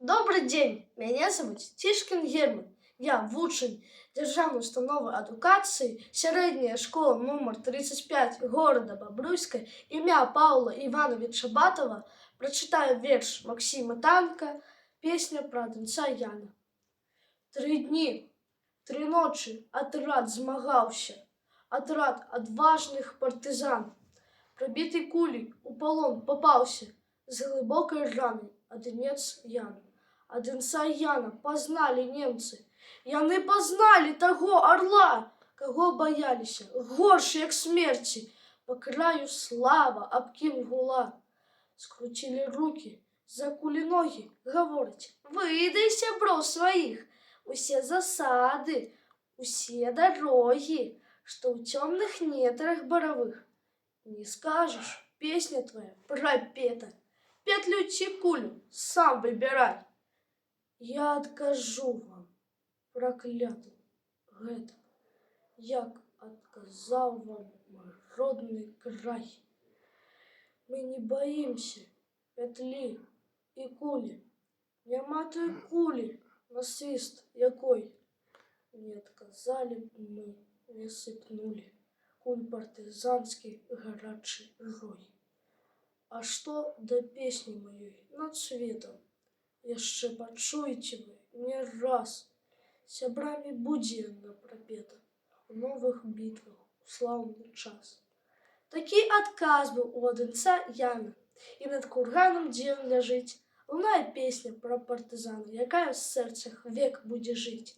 Добрый дзень, мяне завуць Цішкін Герман. Я вучань дзяржаўнай установы адукацыі, сярэдняя школа нумар 35 горада Бобруйска імя Паўла Івановича Батова прачытаю верш Максима Танка, песня пра адынца Яна. 3 дні, 3 ночы атрад змагаўся, атрад адважных партызан. Прабіты кулей у палон папаўся з глыбокай ранай адынец Яна. Адынца Яна пазналі немцы. Яны пазналі таго арла, каго баяліся, горш, як смерці. Па краю слава аб кім гула. Скруцілі рукі, закулі ногі, гавораць: выдай сяброў сваіх, усе засады, усе дарогі, што ў цёмных нетрах баравых. Не скажешь, песня твоя прапета, петлю ці кулю сам выбирай. Я адкажу вам, праклятым, гэта, як адказаў вам мой родны край. Мы не боимся петлі і кулі, няма той кулі, на свіст якой не адказалі б мы, не сыпнули куль партызанскі гарачы рой. А што да песні маёй над светом? Яшчэ пачуеце вы не раз. Сябрамі будзе яна прапета у новых бітвах у слаўны час. Такі адказ быў у адынца Яна. І над курганом, дзе ён ляжыць, лунае песня пра партызана, якая ў сэрцах век будзе жыць.